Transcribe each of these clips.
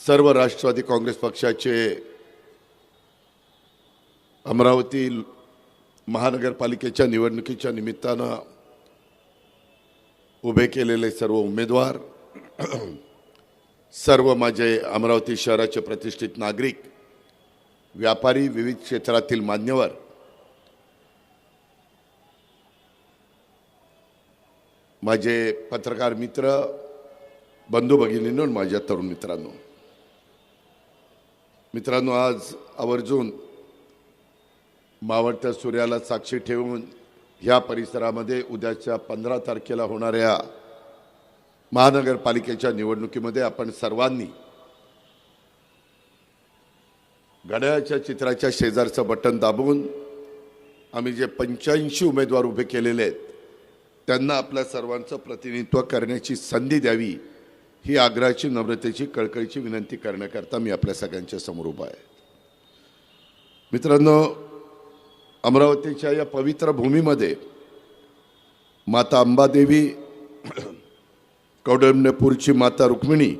सर्व राष्ट्रवादी काँग्रेस पक्षाचे अमरावती महानगरपालिकेच्या निवडणुकीच्या निमित्तानं उभे केलेले सर्व उमेदवार, सर्व माझे अमरावती शहराचे प्रतिष्ठित नागरिक, व्यापारी, विविध क्षेत्रातील मान्यवर, माझे पत्रकार मित्र, बंधू भगिनींनो, माझ्या तरुण मित्रांनो, आज आवर्जून मावळत्या सूर्याला साक्षी ठेवून ह्या परिसरामध्ये उद्याच्या 15 तारखेला होणाऱ्या महानगरपालिकेच्या निवडणुकीमध्ये आपण सर्वांनी घड्याळाच्या चित्राच्या शेजारचं बटन दाबून आम्ही जे 85 उमेदवार उभे केलेले आहेत त्यांना आपल्या सर्वांचं प्रतिनिधित्व करण्याची संधी द्यावी, ही आग्रहाची, नम्रतेची, कळकळीची विनंती करण्याकरता मी आपल्या सगळ्यांच्या समोर उभा आहे. मित्रांनो, अमरावतीच्या या पवित्र भूमीमध्ये माता अंबादेवी, कौंडण्यपूरची माता रुक्मिणी,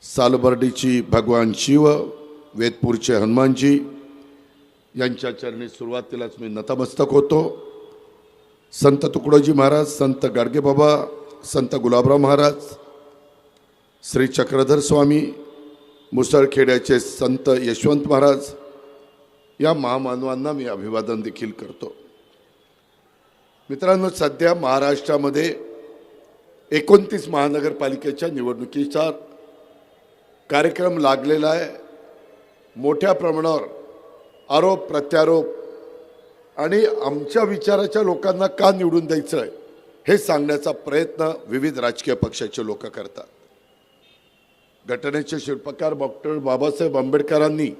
सालबर्डीची भगवान शिव, वेदपूरचे हनुमानजी यांच्या चरणी सुरुवातीलाच मी नतमस्तक होतो. संत तुकडोजी महाराज, संत गाडगेबाबा, संत गुलाबराव महाराज, श्री चक्रधर स्वामी, मुसळखेड्याचे संत यशवंत महाराज या महामानवांना मी अभिवादन देखील करतो. मित्रांनो, सध्या महाराष्ट्रामध्ये 29 महानगरपालिकेच्या निवडणुकीचा कार्यक्रम लागलेला आहे. मोठ्या प्रमाणावर आरोप प्रत्यारोप आणि आमच्या विचाराच्या लोकांना का निवडून द्यायचं आहे हे सांगण्याचा प्रयत्न विविध राजकीय पक्षाचे लोक करतात. घटनेचे शिल्पकार डॉक्टर बाबासाहेब आंबेडकरांनी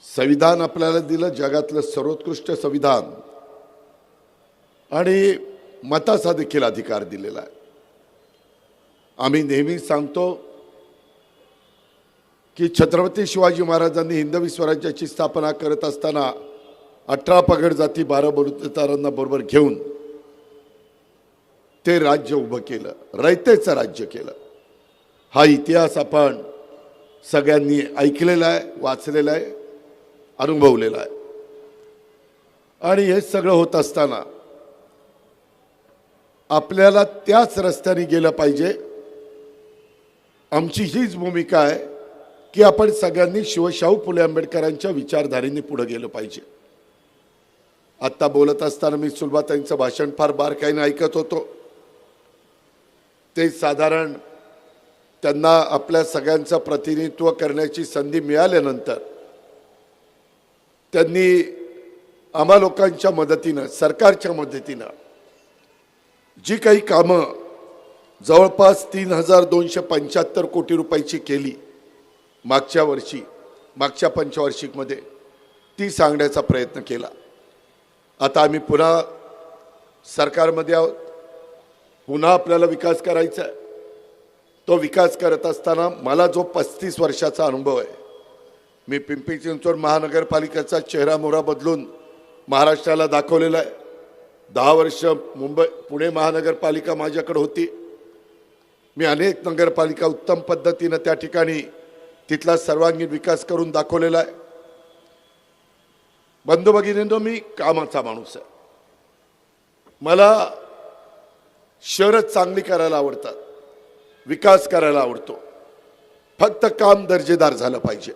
संविधान आपल्याला दिलं, जगातलं सर्वोत्कृष्ट संविधान, आणि मताचा देखील अधिकार दिलेला आहे. आम्ही नेहमी सांगतो की छत्रपती शिवाजी महाराजांनी हिंदवी स्वराज्याची स्थापना करत असताना 18 पगड जाती 12 बलुतेदारांना बरोबर घेऊन ते राज्य उभं केलं, रयतेचं राज्य केलं. हा इतिहास आपण सगळ्यांनी ऐकलेला आहे, वाचलेला आहे, अनुभवलेला आहे. आणि हे सगळं होत असताना आपल्याला त्याच रस्त्याने गेलं पाहिजे. आमची हीच भूमिका आहे की आपण सगळ्यांनी शिवशाहू फुले आंबेडकरांच्या विचारधारेने पुढे गेलं पाहिजे. आत्ता बोलत असताना मी सुलभाताईंचं भाषण फार बारकाईने ऐकत होतो. ते साधारण त्यांना आपल्या सगळ्यांचं प्रतिनिधित्व करण्याची संधी मिळाल्यानंतर त्यांनी आम्हा लोकांच्या मदतीनं, सरकारच्या मदतीनं जी काही कामं जवळपास 3275 कोटी रुपयाची केली मागच्या वर्षी, मागच्या पंचवार्षिकमध्ये, ती सांगण्याचा प्रयत्न केला. आता आम्ही पुन्हा सरकारमध्ये आहोत, पुन्हा आपल्याला विकास करायचा आहे. तो विकास करत असताना मला जो 35 वर्षाचा अनुभव आहे, मी पिंपरी चिंचवड महानगरपालिकेचा चेहरा मोहरा बदलून महाराष्ट्राला दाखवलेला आहे. 10 वर्ष पुणे महानगरपालिका माझ्याकडे होती. मी अनेक नगरपालिका उत्तम पद्धतीने त्या ठिकाणी तिथला सर्वांगीण विकास करून दाखवलेला आहे. बंधू भगिनींनो, मी कामाचा माणूस आहे. मला शहरं चांगली करायला आवडतात, विकास करायला आवडतो. फक्त काम दर्जेदार झालं पाहिजे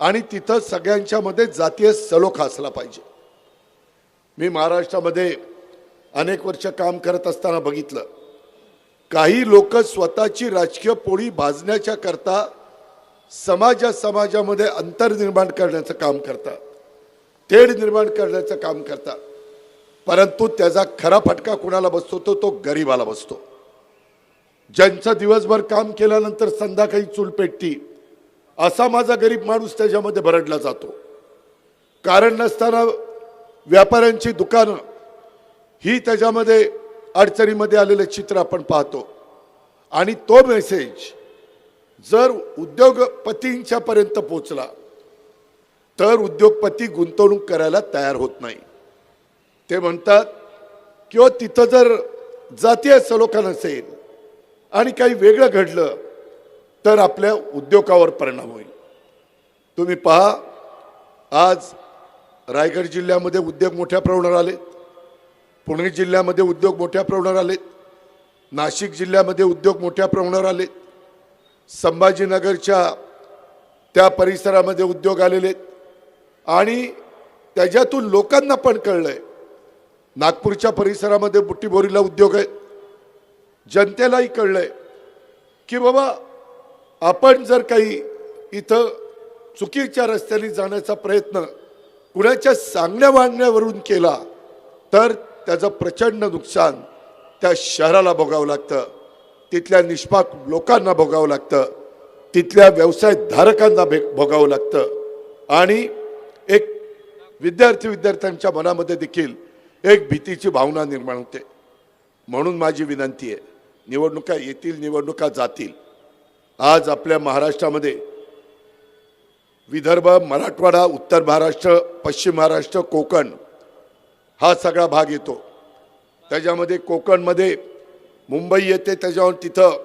आणि तिथं सगळ्यांच्या मध्ये जातीय सलोखा असला पाहिजे. मी महाराष्ट्रामध्ये अनेक वर्ष काम करत असताना बघितलं, काही लोक स्वतःची राजकीय पोळी भाजण्याच्या करता समाजामध्ये अंतर निर्माण करण्याचं काम करतात, तेढ निर्माण करण्याचं काम करतात. परंतु त्याचा खरा फटका कुणाला बसतो तो गरीबाला बसतो. ज्यांचं दिवसभर काम केल्यानंतर संध्याकाळी चूल पेटती, असा माझा गरीब माणूस त्याच्यामध्ये भरडला जातो. कारण नसताना व्यापाऱ्यांची दुकानं ही त्याच्यामध्ये अडचणीमध्ये आलेले चित्र आपण पाहतो. आणि तो मेसेज जर उद्योगपतींच्या पर्यंत पोहोचला तर उद्योगपती गुंतवणूक करायला तयार होत नाही. ते म्हणतात किंवा तिथं जर जातीय सलोखा नसेल आणि काही वेगळं घडलं तर आपल्या उद्योगावर परिणाम होईल. तुम्ही पहा, आज रायगड जिल्ह्यामध्ये उद्योग मोठ्या प्रमाणावर आले, पुणे जिल्ह्यामध्ये उद्योग मोठ्या प्रमाणावर आले, नाशिक जिल्ह्यामध्ये उद्योग मोठ्या प्रमाणावर आले, संभाजीनगरच्या त्या परिसरामध्ये उद्योग आलेले आहेत आणि त्याच्यातून लोकांना पण कळलंय. नागपूरच्या परिसरामध्ये बुट्टीबोरीला उद्योग आहेत. जनतेलाही कळलंय की बाबा आपण जर काही इथं चुकीच्या रस्त्याने जाण्याचा प्रयत्न कुणाच्या सांगण्या वागण्यावरून केला तर त्याचं प्रचंड नुकसान त्या शहराला भोगावं लागतं, तिथल्या निष्पाप लोकांना भोगावं लागतं, तिथल्या व्यवसायधारकांना भोगावं लागतं आणि एक विद्यार्थ्यांच्या मनामध्ये देखील एक भीतीची भावना निर्माण होते. म्हणून माझी विनंती आहे, निवडणुका येतील, निवडणुका जातील. आज आपल्या महाराष्ट्रामध्ये विदर्भ, मराठवाडा, उत्तर महाराष्ट्र, पश्चिम महाराष्ट्र, कोकण हा सगळा भाग येतो. त्याच्यामध्ये कोकणमध्ये मुंबई येते, त्याच्यावर तिथं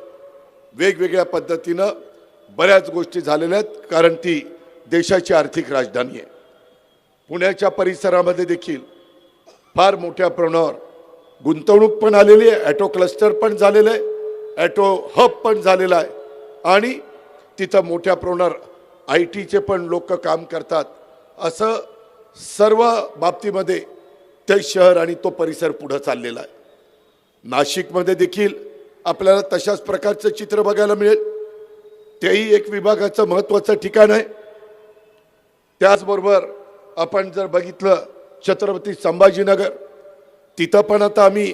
वेगवेगळ्या पद्धतीनं बऱ्याच गोष्टी झालेल्या आहेत, कारण ती देशाची आर्थिक राजधानी आहे. पुण्याच्या परिसरामध्ये देखील फार मोठ्या प्रमाणावर गुंतवणूक पण आलेली आहे, ॲटो क्लस्टर पण झालेलं आहे, ॲटो हब पण झालेला आहे आणि तिथं मोठ्या प्रमाणावर IT चे पण लोक काम करतात. असं सर्व बाबतीमध्ये ते शहर आणि तो परिसर पुढे चाललेला आहे. नाशिकमध्ये देखील आपल्याला तशाच प्रकारचं चित्र बघायला मिळेल. तेही एक विभागाचं महत्त्वाचं ठिकाण आहे. त्याचबरोबर आपण जर बघितलं छत्रपती संभाजीनगर, तिथं पण आता आम्ही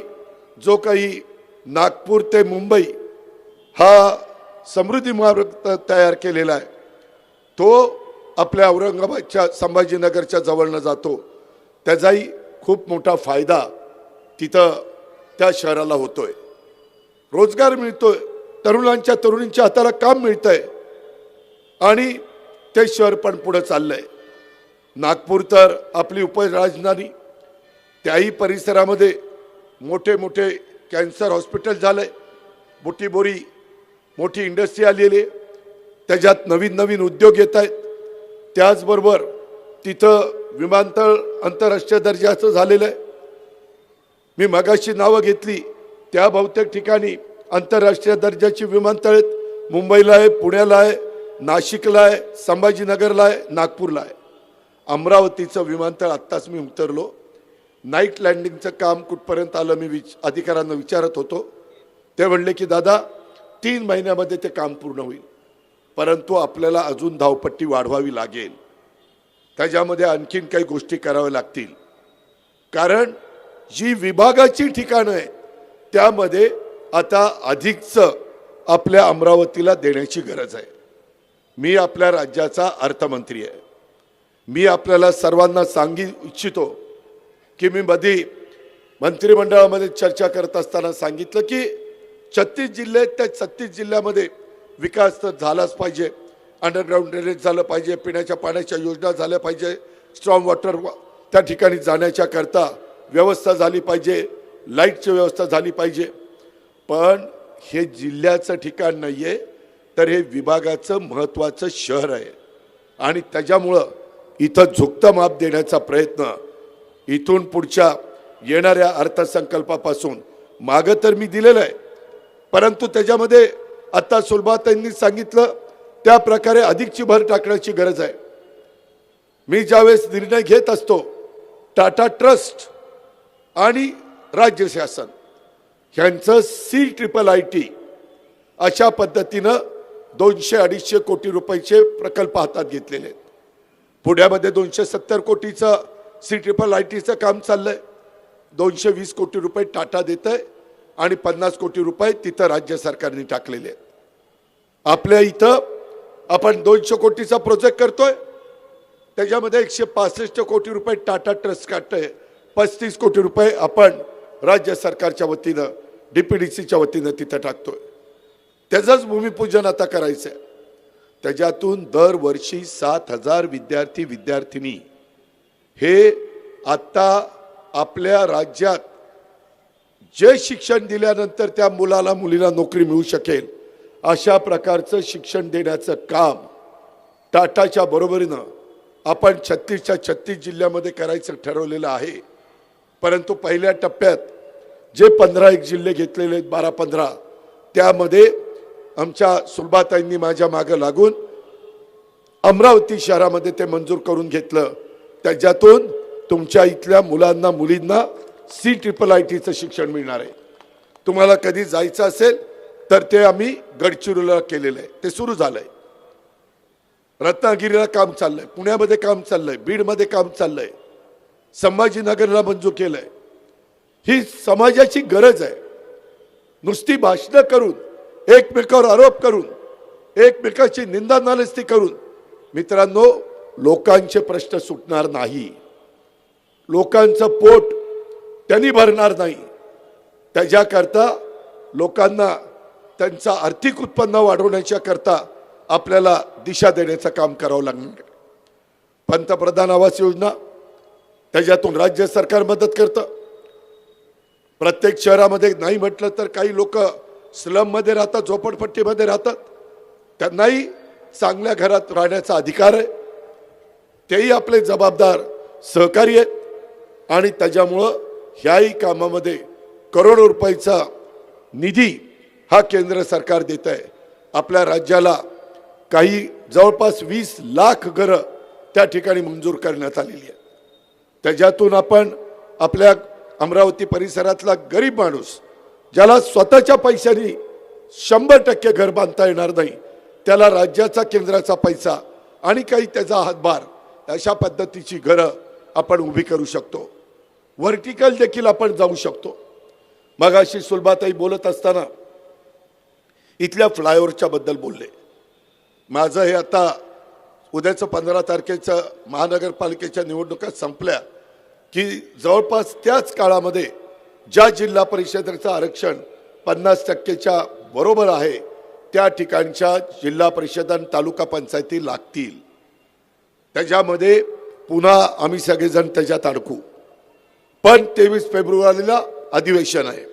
जो काही नागपूर ते मुंबई हा समृद्धी मार्ग तयार केलेला आहे, तो आपल्या औरंगाबादच्या संभाजीनगरच्या जवळनं जातो. त्याचाही खूप मोठा फायदा तिथं त्या शहराला होतोय. रोजगार मिळतोय, तरुणींच्या हाताला काम मिळतंय आणि ते शहर पण पुढे चाललंय. नागपूर तर आपली उपराजधानी, त्याही परिसरामध्ये मोठे मोठे कॅन्सर हॉस्पिटल झालंय, बुटीबोरी मोठी इंडस्ट्री आलेली आहे, त्याच्यात नवीन नवीन उद्योग येत आहेत. त्याचबरोबर तिथं विमानतळ आंतरराष्ट्रीय दर्जाचं झालेलं आहे. मी मगाशी नावं घेतली त्या बहुतेक ठिकाणी आंतरराष्ट्रीय दर्जाची विमानतळ आहेत. मुंबईला आहे, पुण्याला आहे, नाशिकला आहे, संभाजीनगरला आहे, नागपूरला आहे. अमरावतीचं विमानतळ आत्ताच मी उतरलो, नाईट लँडिंगचं काम कुठपर्यंत आलं मी अधिकाऱ्यांना विचारत होतो. ते म्हणले की दादा 3 महिन्यामध्ये ते काम पूर्ण होईल, परंतु आपल्याला अजून धावपट्टी वाढवावी लागेल, त्याच्यामध्ये आणखीन काही गोष्टी कराव्या लागतील. कारण जी विभागाची ठिकाणं आहेत त्यामध्ये आता अधिकचं आपल्या अमरावतीला देण्याची गरज आहे. मी आपल्या राज्याचा अर्थमंत्री आहे. मी आपल्याला सर्वांना सांगू इच्छितो की मी मध्ये मंत्रिमंडळामध्ये चर्चा करत असताना सांगितलं की 36 जिल्हे आहेत, त्या 36 जिल्ह्यामध्ये विकास तर झालाच पाहिजे. अंडरग्राऊंड ड्रेनेज झालं पाहिजे, पिण्याच्या पाण्याच्या योजना झाल्या पाहिजे, स्ट्रॉंग वॉटर त्या ठिकाणी जाण्याच्या करता व्यवस्था झाली पाहिजे, लाईटची व्यवस्था झाली पाहिजे. पण हे जिल्ह्याचं ठिकाण नाही आहे, तर हे विभागाचं महत्त्वाचं शहर आहे आणि त्याच्यामुळं इथं झुकतं माप देण्याचा प्रयत्न इथून पुढच्या येणाऱ्या अर्थसंकल्पापासून मागं तर मी दिलेलं आहे, परंतु त्याच्यामध्ये आता सुलभाताईंनी सांगितलं त्या प्रकारे अधिकची भर टाकण्याची गरज आहे. मी ज्यावेळेस निर्णय घेत असतो, टाटा ट्रस्ट आणि राज्य शासन ह्यांचं CIIT अशा पद्धतीनं 200-250 कोटी रुपयाचे प्रकल्प हातात घेतलेले आहेत. पुण्यामध्ये 270 कोटीचं CIITचं काम चाललंय. 220 कोटी रुपये टाटा देत आहे आणि 50 कोटी रुपये तिथं राज्य सरकारने टाकलेले आहेत. आपल्या इथं आपण 200 कोटीचा प्रोजेक्ट करतोय, त्याच्यामध्ये 165 कोटी रुपये टाटा ट्रस्ट काढतोय, 35 कोटी रुपये आपण राज्य सरकारच्या वतीनं DPDCच्या वतीनं तिथं टाकतोय. त्याचंच भूमिपूजन आता करायचं आहे. त्याच्यातून दरवर्षी 7,000 विद्यार्थी-विद्यार्थिनी हे आता आपल्या राज्यात जे शिक्षण दिल्यानंतर त्या मुलाला मुलीला नोकरी मिळू शकेल अशा प्रकारचं शिक्षण देण्याचं काम टाटाच्या बरोबरीनं आपण 36च्या 36 जिल्ह्यामध्ये करायचं ठरवलेलं आहे. परंतु पहिल्या टप्प्यात जे 15 जिल्हे घेतलेले आहेत, 12-15, त्यामध्ये आमच्या सुलभाताईंनी माझ्या मागे लागून अमरावती शहरामध्ये ते मंजूर करून घेतलं. त्याच्यातून तुमच्या इथल्या मुलांना मुलींना CIITचं शिक्षण मिळणार आहे. तुम्हाला कधी जायचं असेल तर ते आम्ही गडचिरोलीला केलेलं आहे, ते सुरू झालंय. रत्नागिरीला काम चाललंय, पुण्यामध्ये काम चाललंय, बीडमध्ये काम चाललंय, संभाजीनगरला मंजूर केलंय. ही समाजाची गरज आहे. नुसती भाषणं करून, एकमेकावर आरोप करून, एकमेकाची निंदा नालस्ती करून मित्रांनो लोकांचे प्रश्न सुटणार नाही. लोकांचं पोट त्यांनी भरणार नाही. त्याच्याकरता लोकांना त्यांचा आर्थिक उत्पन्न वाढवण्याच्या करता आपल्याला दिशा देण्याचं काम करावं लागणार. पंतप्रधान आवास योजना, त्याच्यातून राज्य सरकार मदत करतं. प्रत्येक शहरामध्ये नाही म्हटलं तर काही लोक स्लममध्ये राहतात, झोपडपट्टीमध्ये राहतात, त्यांनाही चांगल्या घरात राहण्याचा अधिकार आहे. तेही आपले जबाबदार सहकारी आहेत आणि त्याच्यामुळं ह्याही कामामध्ये करोडो रुपयाचा निधी हा केंद्र सरकार देत आहे. आपल्या राज्याला काही जवळपास 20 लाख घरं त्या ठिकाणी मंजूर करण्यात आलेली आहेत. त्याच्यातून आपण आपल्या अमरावती परिसरातला गरीब माणूस ज्याला स्वतःच्या पैशाने 100% घर बांधता येणार नाही, त्याला राज्याचा केंद्राचा पैसा आणि काही त्याचा हातभार अशा पद्धतीची घरं आपण उभी करू शकतो. व्हर्टिकल देखील आपण जाऊ शकतो. मगाशी सुलभाताई बोलत असताना इथल्या फ्लायओव्हरच्या बद्दल बोलले. माझं हे आता उद्याचं 15 तारखेचं महानगरपालिकेच्या निवडणुका संपल्या की जवळपास त्याच काळामध्ये ज्या जिल्हा परिषदेचं आरक्षण 50%च्या बरोबर आहे त्या ठिकाणच्या जिल्हा परिषद आणि तालुका पंचायती लागतील. त्याच्यामध्ये पुन्हा आम्ही सगळेजण त्याच्यात अडकू. पण 23 फेब्रुवारीला अधिवेशन आहे.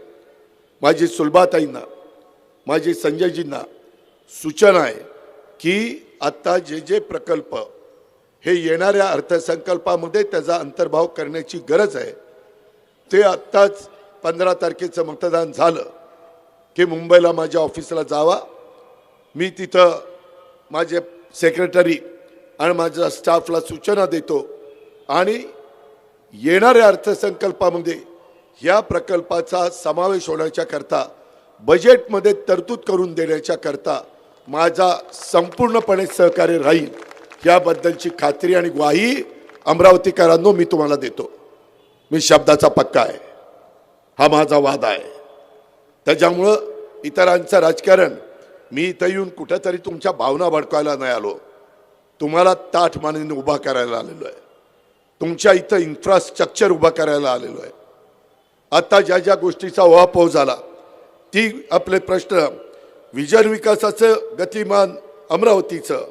माझी सुलभाताईंना, माझी संजयजींना सूचना आहे की आता जे प्रकल्प हे येणाऱ्या अर्थसंकल्पामध्ये त्याचा अंतर्भाव करण्याची गरज आहे, ते आत्ताच 15 तारखेचं मतदान झालं की मुंबईला माझ्या ऑफिसला जावा. मी तिथं माझे सेक्रेटरी आणि माझ्या स्टाफला सूचना देतो आणि येणाऱ्या अर्थसंकल्पामध्ये या प्रकल्पाचा समावेश होण्याच्या करता बजेटमध्ये तरतूद करून देण्याच्या करता माझा संपूर्णपणे सहकार्य राहील याबद्दलची खात्री आणि ग्वाही अमरावतीकरांनो मी तुम्हाला देतो. मी शब्दाचा पक्का आहे. हा माझा वाद आहे. त्याच्यामुळं इतरांचं राजकारण, मी इथं येऊन कुठेतरी तुमच्या भावना भडकायला नाही आलो, तुम्हाला ताठ मानेने उभा करायला आलेलो आहे. तुमच्या इथं इन्फ्रास्ट्रक्चर उभा करायला आलेलो आहे. आता ज्या ज्या गोष्टीचा उहापोह झाला ती आपले प्रश्न, विजन विकासाचं गतिमान अमरावतीचं,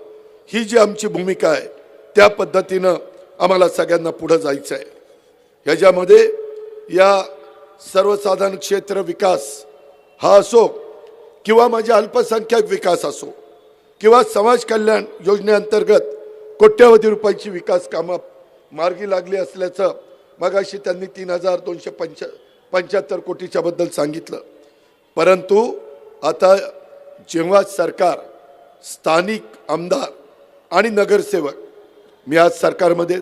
ही जी आमची भूमिका आहे त्या पद्धतीनं आम्हाला सगळ्यांना पुढे जायचं आहे. ह्याच्यामध्ये या सर्वसाधारण क्षेत्र विकास हा असो किंवा माझ्या अल्पसंख्याक विकास असो किंवा समाज कल्याण योजनेअंतर्गत कोट्यवधी रुपयाची विकास कामं मार्गी लागली असल्याचं मगाशी त्यांनी 3275 कोटीच्या बद्दल सांगितलं. परंतु आता जेव्हा सरकार, स्थानिक आमदार आणि नगरसेवक, मी आज सरकारमध्ये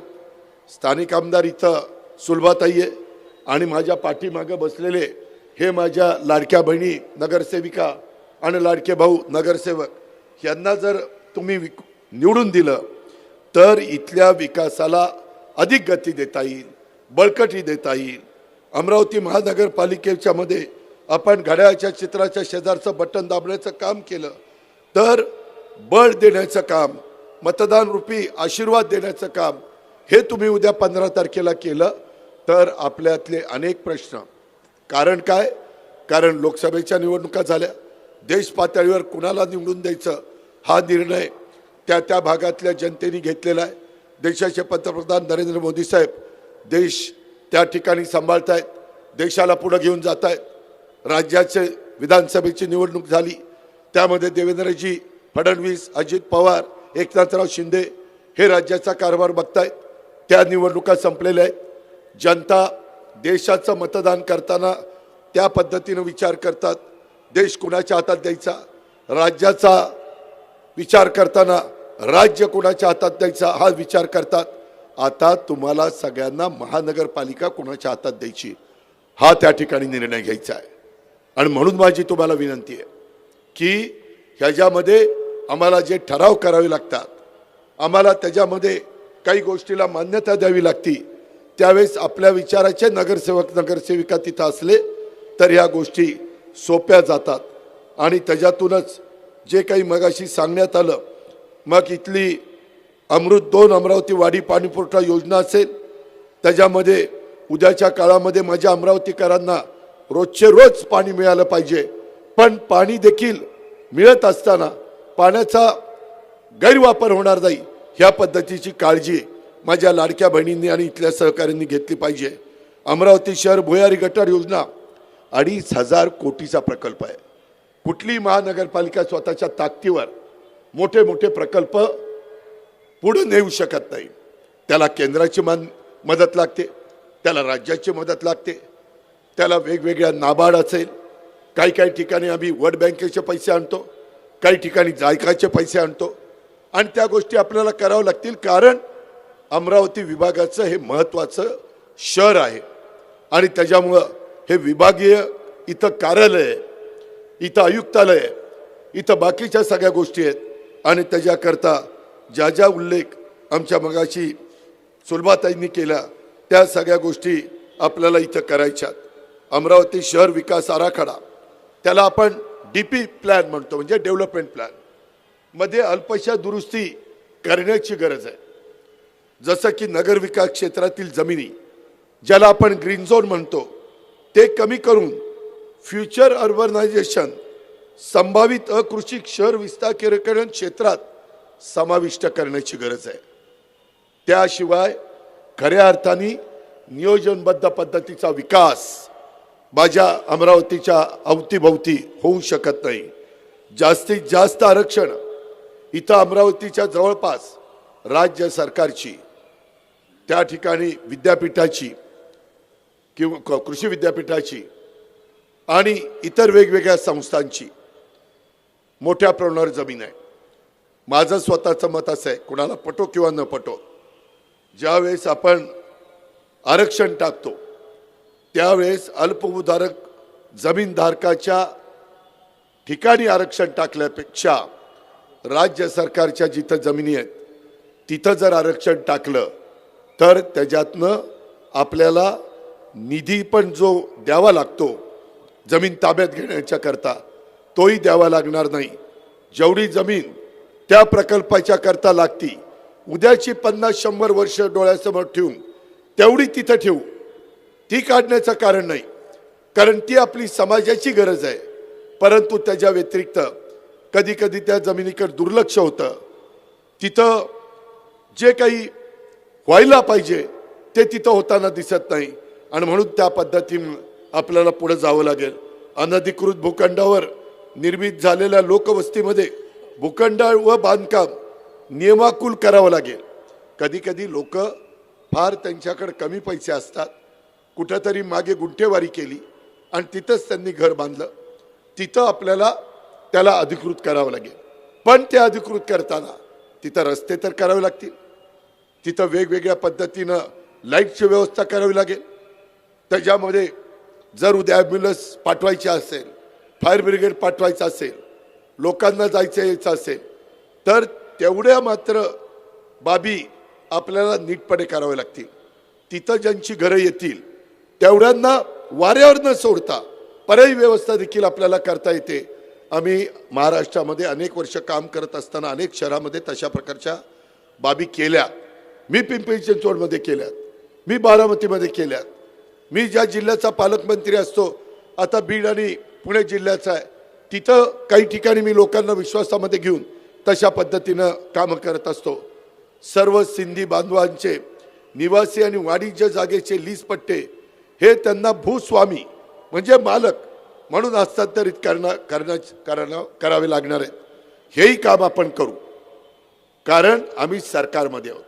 स्थानिक आमदार इथं सुलभाताई आहे आणि माझ्या पाठीमागं बसलेले हे माझ्या लाडक्या बहिणी नगरसेविका आणि लाडके भाऊ नगरसेवक, यांना जर तुम्ही निवडून दिलं तर इथल्या विकासाला अधिक गती देता येईल, बळकटी देता येईल. अमरावती महानगरपालिकेच्या मध्ये आपण घड्याळाच्या चित्राच्या शेजारचं बटन दाबण्याचं काम केलं तर बळ देण्याचं काम, मतदान रूपी आशीर्वाद देण्याचं काम हे तुम्ही उद्या 15 तारखेला केलं तर आपल्यातले अनेक प्रश्न, कारण काय, कारण लोकसभेच्या निवडणुका झाल्या, देश पातळीवर कुणाला निवडून द्यायचं हा निर्णय त्या त्या भागातल्या जनतेने घेतलेला आहे. देशाचे पंतप्रधान नरेंद्र मोदी साहेब देश त्या ठिकाणी सांभाळतायत, देशाला पुढे घेऊन जात आहेत. राज्याचे विधानसभेची निवडणूक झाली, त्यामध्ये देवेंद्रजी फडणवीस, अजित पवार, एकनाथराव शिंदे हे राज्याचा कारभार बघतायत. त्या निवडणुका संपलेल्या आहेत. जनता देशाचं मतदान करताना त्या पद्धतीनं विचार करतात. देश कुणाच्या हातात द्यायचा, राज्याचा विचार करताना राज्य कुणाच्या हातात द्यायचा हा विचार करतात. आता तुम्हाला सगळ्यांना महानगरपालिका कुणाच्या हातात द्यायची हा त्या ठिकाणी निर्णय घ्यायचा आहे. आणि म्हणून माझी तुम्हाला विनंती आहे की ह्याच्यामध्ये आम्हाला जे ठराव करावे लागतात, आम्हाला त्याच्यामध्ये काही गोष्टीला मान्यता द्यावी लागती. त्यावेळेस आपल्या विचाराचे नगरसेवक नगरसेविका तिथं असले तर ह्या गोष्टी सोप्या जातात. आणि त्याच्यातूनच जे काही मगाशी सांगण्यात आलं, मग इथली अमृत 2 अमरावती वाडी पाणीपुरवठा योजना असेल, त्याच्यामध्ये उद्याच्या काळामध्ये माझ्या अमरावतीकरांना रोजचे रोज पाणी मिळालं पाहिजे. पण पाणी देखील मिळत असताना पाण्याचा गैरवापर होणार नाही ह्या पद्धतीची काळजी माझ्या लाडक्या बहिणींनी आणि इथल्या सहकाऱ्यांनी घेतली पाहिजे. अमरावती शहर भुयारी गटार योजना 2,500 कोटीचा प्रकल्प आहे. कुठली महानगरपालिका स्वतःच्या ताकदीवर मोठे मोठे प्रकल्प पुढे नेऊ शकत नाही. त्याला केंद्राची मदत लागते, त्याला राज्याची मदत लागते, त्याला वेगवेगळ्या नाबार्ड असेल, काही ठिकाणी आम्ही वर्ल्ड बँकेचे पैसे आणतो, काही ठिकाणी जायकाचे पैसे आणतो. आणि त्या गोष्टी आपल्याला करावं लागतील, कारण अमरावती विभागाचं हे महत्त्वाचं शहर आहे. आणि त्याच्यामुळं हे विभागीय इथं कार्यालय, इथं आयुक्तालय, इथं बाकीच्या सगळ्या गोष्टी आहेत. आणि त्याच्याकरता ज्या ज्या उल्लेख आमच्या मगाशी सुलभाताईंनी केला त्या सगळ्या गोष्टी आपल्याला इथं करायच्यात. अमरावती शहर विकास आराखडा, त्याला आपण DP प्लॅन म्हणतो, म्हणजे डेव्हलपमेंट प्लॅन मध्ये अल्पशा दुरुस्ती करण्याची गरज आहे. जसं की नगर विकास क्षेत्रातील जमिनी ज्याला आपण ग्रीन झोन म्हणतो ते कमी करून फ्युचर अर्बनायझेशन संभावित अकृषी शहर विस्तारीकरण क्षेत्रात समाविष्ट करण्याची गरज आहे. त्याशिवाय खऱ्या अर्थाने नियोजनबद्ध पद्धतीचा विकास माझ्या अमरावतीच्या अवतीभोवती होऊ शकत नाही. जास्तीत जास्त आरक्षण इथं अमरावतीच्या जवळपास राज्य सरकारची, त्या ठिकाणी विद्यापीठाची किंवा कृषी विद्यापीठाची आणि इतर वेगवेगळ्या संस्थांची मोठ्या प्रमाणावर जमीन आहे. माझं स्वतःचं मत असं आहे, कुणाला पटो किंवा न पटो, ज्यावेळेस आपण आरक्षण टाकतो त्यावेळेस अल्पभूधारक जमीनधारकाच्या ठिकाणी आरक्षण टाकल्यापेक्षा राज्य सरकारच्या जिथं जमिनी आहेत तिथं जर आरक्षण टाकलं तर त्याच्यातनं आपल्याला निधी पण जो द्यावा लागतो जमीन ताब्यात घेण्याच्या करता तोही द्यावा लागणार नाही. जेवढी जमीन त्या प्रकल्पाच्या करता लागती, उद्याची 50-100 वर्ष डोळ्यासमोर ठेवून तेवढी तिथं ठेवू, ती काढण्याचं कारण नाही, कारण ती आपली समाजाची गरज आहे. परंतु त्याच्या व्यतिरिक्त कधी कधी त्या जमिनीकडे दुर्लक्ष होतं. तिथं जे काही व्हायला पाहिजे ते तिथं होताना दिसत नाही. आणि म्हणून त्या पद्धतीने आपल्याला पुढे जावं लागेल. अनधिकृत भूखंडावर निर्मित झालेल्या लोकवस्तीमध्ये भूखंड व बांधकाम नियमाकुल करावं लागेल. कधी कधी लोक फार त्यांच्याकडे कमी पैसे असतात, कुठंतरी मागे गुंठेवारी केली आणि तिथंच त्यांनी घर बांधलं, तिथं आपल्याला त्याला अधिकृत करावं लागेल. पण ते अधिकृत करताना तिथं रस्ते तर करावे लागतील, तिथं वेगवेगळ्या पद्धतीनं लाईटची व्यवस्था करावी लागेल. त्याच्यामध्ये जर उद्या ॲम्ब्युलन्स पाठवायची असेल, फायर ब्रिगेड पाठवायचं असेल, लोकांना जायचं यायचं असेल तर तेवढ्या मात्र बाबी आपल्याला नीटपणे करावे लागतील. तिथं ज्यांची घरं येतील तेवढ्यांना वाऱ्यावर न सोडता पर्यायी व्यवस्था देखील आपल्याला करता येते. आम्ही महाराष्ट्रामध्ये अनेक वर्ष काम करत असताना अनेक शहरामध्ये तशा प्रकारच्या बाबी केल्या. मी पिंपरी चिंचवडमध्ये केल्यात, मी बारामतीमध्ये केल्यात. मी ज्या जिल्ह्याचा पालकमंत्री असतो, आता बीड आणि पुणे जिल्ह्याचा आहे, तिथं काही ठिकाणी मी लोकांना विश्वासामध्ये घेऊन तशा पद्धतीनं कामं करत असतो. सर्व सिंधी बांधवांचे निवासी आणि वाणिज्य जागेचे लीज पट्टे हे त्यांना भूस्वामी म्हणजे मालक म्हणून हस्तांतरित करावे लागणार आहेत. हेही काम आपण करू, कारण आम्ही सरकारमध्ये आहोत.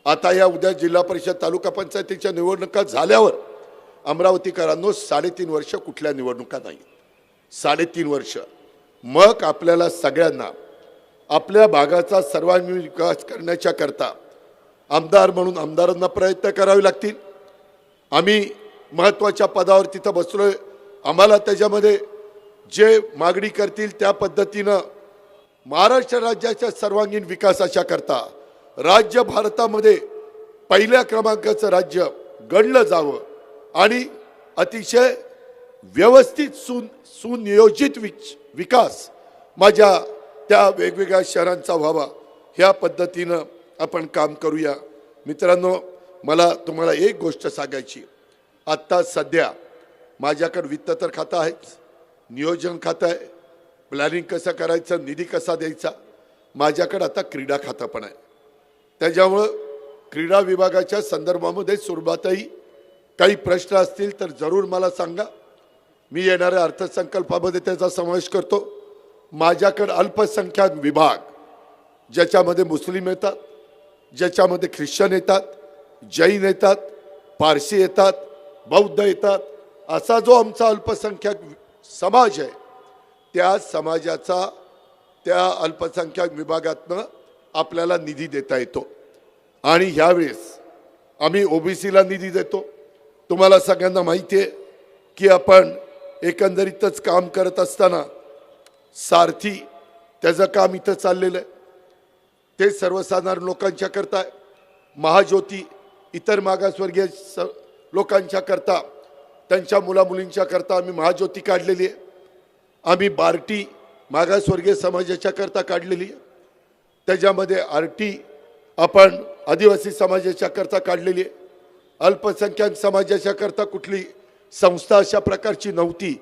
आता या उद्या जिल्हा परिषद तालुका पंचायतीच्या निवडणुका झाल्यावर अमरावतीकरांनो 3.5 वर्ष कुठल्या निवडणुका नाही, 3.5 वर्ष. मग आपल्याला सगळ्यांना आपल्या भागाचा सर्वांगीण विकास करण्याच्या करता आमदार म्हणून आमदारांना प्रयत्न करावे लागतील. आम्ही महत्त्वाच्या पदावर तिथं बसलोय. आम्हाला त्याच्यामध्ये जे मागणी करतील त्या पद्धतीनं महाराष्ट्र राज्याच्या सर्वांगीण विकासाच्या करता राज्य भारतामध्ये पहिल्या क्रमांकाचं राज्य गणलं जावं आणि अतिशय व्यवस्थित सुनियोजित विकास माझ्या त्या वेगवेगळ्या शहरांचा व्हावा, ह्या पद्धतीनं आपण काम करूया. मित्रांनो, मला तुम्हाला एक गोष्ट सांगायची. आत्ता सध्या माझ्याकडे वित्त तर खातं आहेच, नियोजन खातं आहे, प्लॅनिंग कसं करायचं, निधी कसा द्यायचा. माझ्याकडे आता क्रीडा खातं पण आहे. त्याच्यामुळं क्रीडा विभागाच्या संदर्भामध्ये सुरुवातही काही प्रश्न असतील तर जरूर मला सांगा. मी येणाऱ्या अर्थसंकल्पामध्ये त्याचा समावेश करतो. माझ्याकडे अल्पसंख्याक विभाग, ज्याच्यामध्ये मुस्लिम येतात, ज्याच्यामध्ये ख्रिश्चन येतात, जैन येतात, पारसी येतात, बौद्ध येतात, असा जो आमचा अल्पसंख्याक समाज आहे, त्या समाजाचा त्या अल्पसंख्याक विभागातनं आपल्याला निधी देता येतो. आणि ह्यावेळेस आम्ही ओबीसीला निधी देतो. तुम्हाला सगळ्यांना माहिती आहे की आपण एकंदरीतच काम करत असताना सारथी त्याचं काम इथं चाललेलं आहे, ते सर्वसाधारण लोकांच्या करता आहे. महाज्योती इतर मागासवर्गीय लोकांच्या करता, त्यांच्या मुलामुलींच्या करता आम्ही महाज्योती काढलेली आहे. आम्ही बार्टी मागासवर्गीय समाजाच्या करता काढलेली आहे. त्याच्यामध्ये आरटी आपण आदिवासी समाजाच्या करता काढलेली आहे. अल्पसंख्याक समाजाच्या करता कुठली संस्था अशा प्रकारची नव्हती,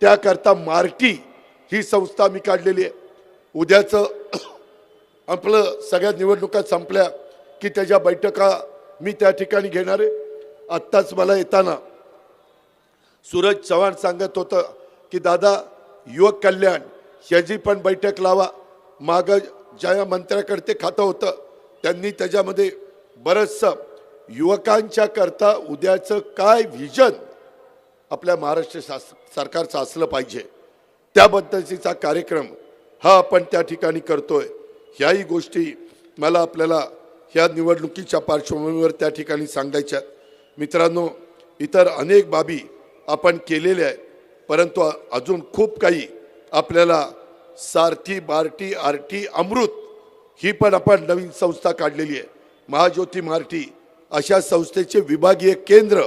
त्याकरता मार्टी ही संस्था आम्ही काढलेली आहे. उद्याचं आपलं सगळ्या निवडणुका संपल्या की त्याच्या बैठका मी त्या ठिकाणी घेणार आहे. आत्ताच मला येताना सूरज चव्हाण सांगत होतं की दादा युवक कल्याण ह्याची पण बैठक लावा. मागं ज्या मंत्र्याकडे ते खातं होतं त्यांनी त्याच्यामध्ये बरंचसं युवकांच्या करता उद्याचं काय व्हिजन आपल्या महाराष्ट्र सरकारचं असलं पाहिजे त्याबद्दलचा कार्यक्रम हा आपण त्या ठिकाणी करतोय. ह्याही गोष्टी मला आपल्याला ह्या निवडणुकीच्या पार्श्वभूमीवर त्या ठिकाणी सांगायच्या. मित्रांनो, इतर अनेक बाबी आपण केलेल्या आहेत, परंतु अजून खूप काही आपल्याला सारथी, बार्टी, आरटी, अमृत ही पण आपण नवीन संस्था काढलेली आहे. महाज्योती मार्टी अशा संस्थेचे विभागीय केंद्र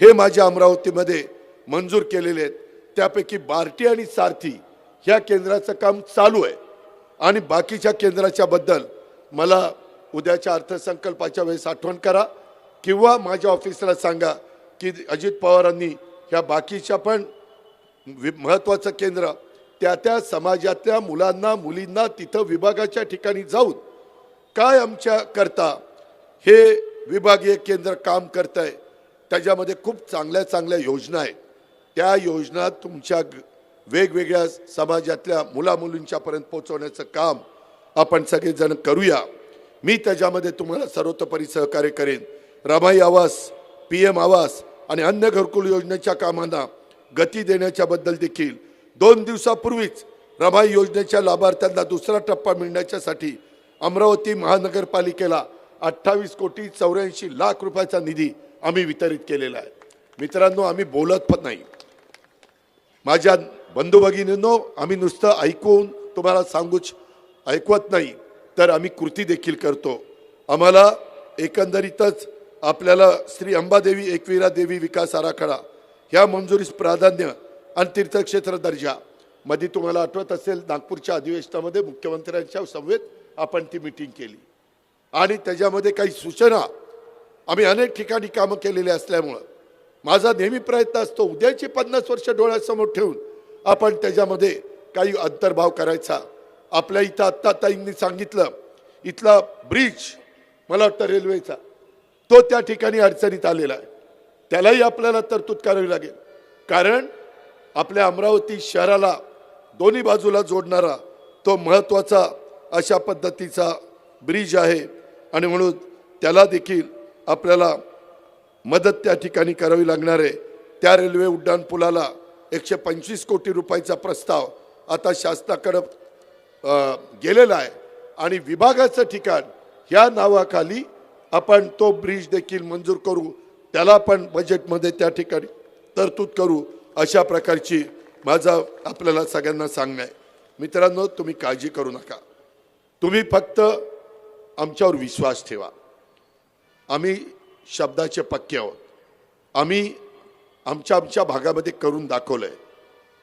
हे माझ्या अमरावतीमध्ये मंजूर केलेले आहेत. त्यापैकी बार्टी आणि सारथी ह्या केंद्राचं काम चालू आहे. आणि बाकीच्या केंद्राच्या बद्दल मला उद्याच्या अर्थसंकल्पाच्या वेळेस आठवण करा किंवा माझ्या ऑफिसला सांगा की अजित पवारांनी ह्या बाकीच्या पण महत्त्वाचं केंद्र त्या त्या समाजातल्या मुलांना मुलींना तिथं विभागाच्या ठिकाणी जाऊन काय आमच्या करता हे विभागीय केंद्र काम करत आहे. त्याच्यामध्ये खूप चांगल्या चांगल्या योजना आहेत. त्या योजना तुमच्या वेगवेगळ्या समाजातल्या मुलामुलींच्या पर्यंत पोहोचवण्याचं काम आपण सगळेजण करूया. मी त्याच्यामध्ये तुम्हाला सर्वतोपरी सहकार्य करेन. रमाई आवास, PM आवास आणि अन्य घरकुल योजनेच्या कामांना गती देण्याच्या बद्दल देखील 2 दिवसापूर्वीच रमाई योजनेच्या लाभार्थ्यांना दुसरा टप्पा मिळण्याच्यासाठी अमरावती महानगरपालिकेला 28,84,00,000 रुपयाचा निधी आम्ही वितरित केलेला आहे. मित्रांनो, आम्ही बोलत पण नाही. माझ्या बंधू भगिनींनो, आम्ही नुसतं ऐकून तुम्हाला ऐकवत नाही, तर आम्ही कृती देखील करतो. आम्हाला एकंदरीतच आपल्याला श्री अंबादेवी एकविरा देवी विकास आराखडा ह्या मंजुरीस प्राधान्य आणि तीर्थक्षेत्र दर्जा मध्ये तुम्हाला आठवत असेल नागपूरच्या अधिवेशनामध्ये मुख्यमंत्र्यांच्या समवेत आपण ती मीटिंग केली आणि त्याच्यामध्ये काही सूचना आम्ही अनेक ठिकाणी कामं केलेली असल्यामुळं माझा नेहमी प्रयत्न असतो उद्याची 50 वर्ष डोळ्यासमोर ठेवून आपण त्याच्यामध्ये काही अंतर्भाव करायचा. आपल्या इथं आत्ता ताईंनी सांगितलं इथला ब्रिज मला वाटतं रेल्वेचा तो त्या ठिकाणी अडचणीत आलेला आहे. त्यालाही आपल्याला तरतूद करावी लागेल, कारण आपल्या अमरावती शहराला दोन्ही बाजूला जोडणारा तो महत्त्वाचा अशा पद्धतीचा ब्रिज आहे आणि म्हणून त्याला देखील आपल्याला मदत त्या ठिकाणी करावी लागणार आहे। त्या रेल्वे उड्डाण पुलाला 125 कोटी रुपयाचा प्रस्ताव आता शासनाकडे गेलेला आहे आणि विभागाचं ठिकाण ह्या नावाखाली आपण तो ब्रिज देखील मंजूर करू, त्याला पण बजेटमध्ये त्या ठिकाणी तरतूद करू, अशा प्रकारची माझा आपल्याला सगळ्यांना सांगणं आहे। मित्रांनो, तुम्ही काळजी करू नका, तुम्ही फक्त आमच्यावर विश्वास ठेवा। आम्ही शब्दाचे पक्के आहोत, आम्ही आमच्या भागामध्ये करून दाखवलंय।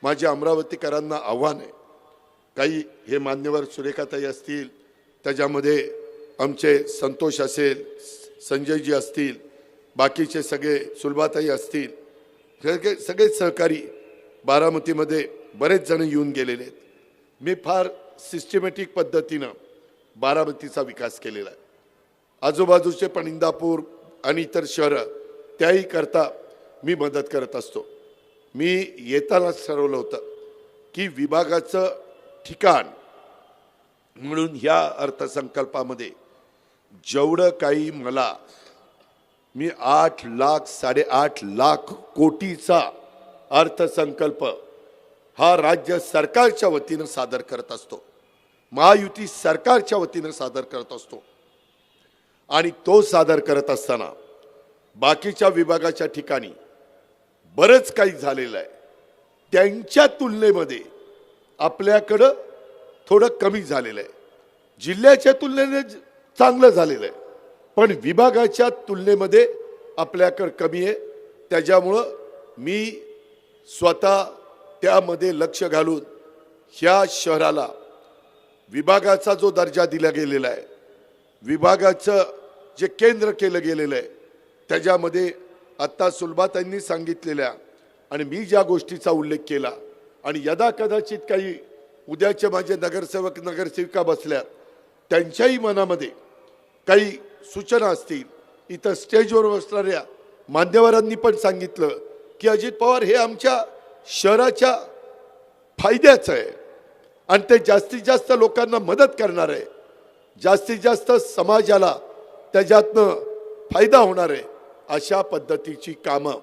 माझ्या अमरावतीकरांना आव्हान आहे, काही हे मान्यवर सुरेखाताई असतील, त्याच्यामध्ये आमचे संतोष असेल, संजयजी असतील, बाकीचे सगळे सुलभाताई असतील, सगळे सहकारी बारामतीमध्ये बरेच जण येऊन गेलेले आहेत। मी फार सिस्टमॅटिक पद्धतीनं बारामतीचा विकास केलेला आहे। आजूबाजूचे पण इंदापूर आणि इतर शहरं त्याही करता मी मदत करत असतो। मी येतानाच ठरवलं होतं की विभागाचं ठिकाण म्हणून ह्या अर्थसंकल्पामध्ये जेवढं काही मला मी 8 लाख 8.5 लाख कोटीचा अर्थसंकल्प हा राज्य सरकारच्या वतीनं सादर करत असतो, महायुती सरकारच्या वतीनं सादर करत असतो आणि तो सादर करत असताना बाकीच्या विभागाच्या ठिकाणी बरंच काही झालेलं आहे, त्यांच्या तुलनेमध्ये आपल्याकडं थोडं कमी झालेलं आहे। जिल्ह्याच्या तुलनेने चांगलं झालेलं आहे, पण विभागाच्या तुलनेमध्ये आपल्याकडे कमी आहे। त्याच्यामुळं मी स्वतः त्यामध्ये लक्ष घालून ह्या शहराला विभागाचा जो दर्जा दिला गेलेला आहे, विभागाचं जे केंद्र केलं गेलेलं आहे, त्याच्यामध्ये आत्ता सुलभाताईंनी सांगितलेल्या आणि मी ज्या गोष्टीचा उल्लेख केला आणि यदा कदाचित काही उद्याचे माझे नगरसेवक नगरसेविका बसल्या त्यांच्याही मनामध्ये काही सूचना असतील, इथं स्टेजवर बसणाऱ्या मान्यवरांनी पण सांगितलं की अजित पवार हे आमच्या शहराच्या फायद्याचं आहे आणि ते जास्तीत जास्त लोकांना मदत करणार आहे, जास्तीत जास्त समाजाला त्याच्यातनं फायदा होणार आहे, अशा पद्धतीची कामं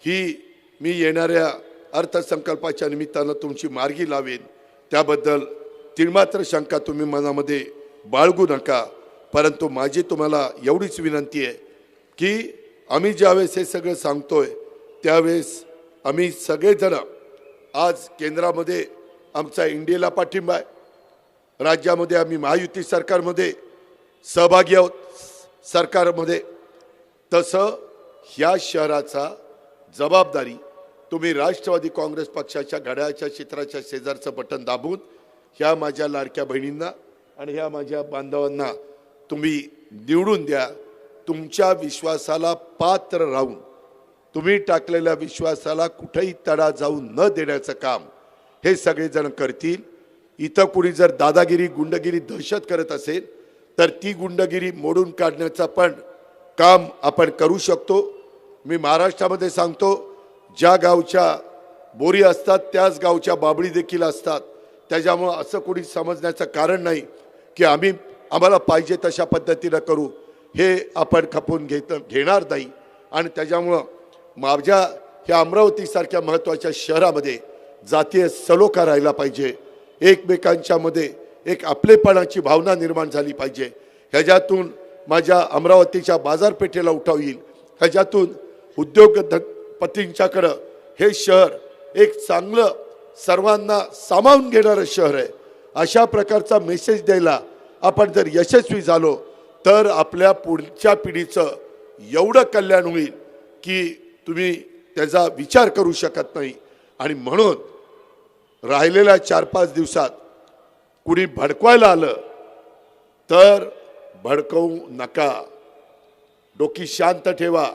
ही मी येणाऱ्या अर्थसंकल्पाच्या निमित्तानं तुमची मार्गी लावेन। त्याबद्दल तिळमात्र शंका तुम्ही मनामध्ये बाळगू नका। परंतु माझी तुम्हाला एवढीच विनंती आहे की आम्ही ज्यावेळेस हे सगळं सांगतोय त्यावेळेस आम्ही सगळेजण आज केंद्रामध्ये आमचा इंडियाला पाठिंबा आहे, राज्यामध्ये आम्ही महायुती सरकारमध्ये सहभागी आहोत सरकारमध्ये, तसं ह्या शहराचा जबाबदारी तुम्ही राष्ट्रवादी काँग्रेस पक्षाच्या घड्याळाच्या चित्राच्या शेजारचं बटन दाबून ह्या माझ्या लाडक्या बहिणींना आणि ह्या माझ्या बांधवांना तुम्ही निवडून द्या। तुमच्या विश्वासाला पात्र राहून तुम्ही टाकलेल्या विश्वासाला कुठेही तडा जाऊ न देण्याचं काम हे सगळेजण करतील। इथं कुणी जर दादागिरी गुंडगिरी दहशत करत असेल तर ती गुंडगिरी मोडून काढण्याचं पण काम आपण करू शकतो। मी महाराष्ट्रामध्ये सांगतो, ज्या गावच्या बोरी असतात त्याच गावच्या बाबळी देखील असतात। त्याच्यामुळं असं कोणी समजण्याचं कारण नाही की आम्हाला पाहिजे तशा पद्धतीनं करू, हे आपण खपून घेणार नाही। आणि त्याच्यामुळं माझ्या ह्या अमरावतीसारख्या महत्त्वाच्या शहरामध्ये जातीय सलोखा राहिला पाहिजे, एकमेकांच्यामध्ये एक आपलेपणाची भावना निर्माण झाली पाहिजे। ह्याच्यातून माझ्या अमरावतीच्या बाजारपेठेला उठाव येईल, ह्याच्यातून उद्योगपतींच्याकडं हे शहर एक चांगलं सर्वांना सामावून घेणारं शहर आहे, अशा प्रकारचा मेसेज द्यायला आपण जर यशस्वी झालो तर आपल्या पुढच्या पिढीचं एवढं कल्याण होईल की तुम्ही त्याचा विचार करू शकत नाही। आणि म्हणून राहिलेल्या 4-5 दिवसात कुणी भडकवायला आलं तर भडकवू नका, डोकी शांत ठेवा।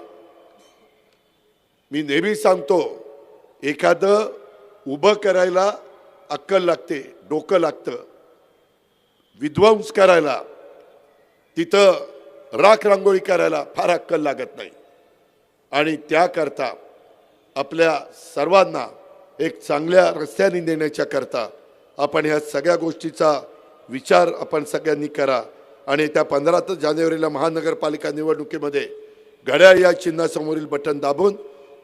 मी नेहमी सांगतो, एखादं उभं करायला अक्कल लागते, डोकं लागतं, विध्वंस करायला तिथं राख रांगोळी करायला फार अक्कल लागत नाही। आणि त्याकरता आपल्या सर्वांना एक चांगल्या रस्त्याने नेण्याच्या करता आपण ह्या सगळ्या गोष्टीचा विचार आपण सगळ्यांनी करा आणि त्या 15 जानेवारीला महानगरपालिका निवडणुकीमध्ये घड्याळ या चिन्हासमोरील बटन दाबून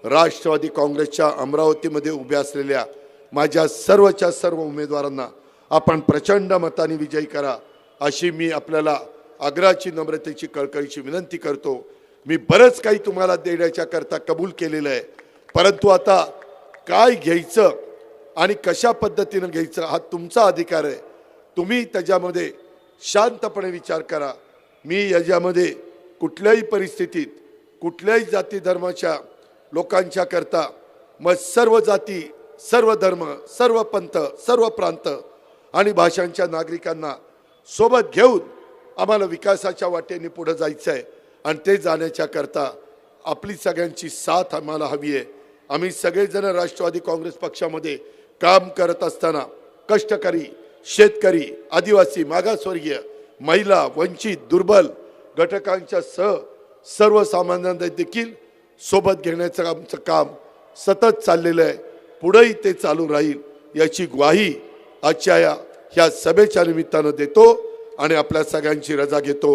राष्ट्रवादी काँग्रेसच्या अमरावतीमध्ये उभ्या असलेल्या माझ्या सर्वच्या सर्व उमेदवारांना आपण प्रचंड मताने विजयी करा अशी मी आपल्याला आग्रहाची नम्रतेची कळकळीची विनंती करतो। मी बरंच काही तुम्हाला देण्याच्या करता कबूल केलेलं आहे, परंतु आता काय घ्यायचं आणि कशा पद्धतीने घ्यायचं हा तुमचा अधिकार आहे। तुम्ही त्याच्यामध्ये शांतपणे विचार करा। मी याच्यामध्ये कुठल्याही परिस्थितीत कुठल्याही जाती धर्माच्या लोकांच्या करता मग सर्व जाती सर्व धर्म सर्व पंथ सर्व प्रांत आणि भाषांच्या नागरिकांना सोबत घेऊन आम्हाला विकासाच्या वाटेने पुढे जायचं आहे आणि ते जाण्याच्या करता आपली सगळ्यांची साथ आम्हाला हवी आहे। आम्ही सगळेजण राष्ट्रवादी काँग्रेस पक्षामध्ये काम करत असताना कष्टकरी शेतकरी आदिवासी मागासवर्गीय महिला वंचित दुर्बल घटकांच्या सर्वसामान्यांना देखील सोबत घेण्याचं आमचं काम सतत चाललेलं आहे। पुढेही ते चालू राहील याची ग्वाही आजच्या ह्या सभेच्या निमित्तानं देतो आणि आपल्या सगळ्यांची रजा घेतो।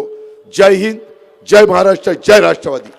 जय हिंद, जय महाराष्ट्र, जय राष्ट्रवादी।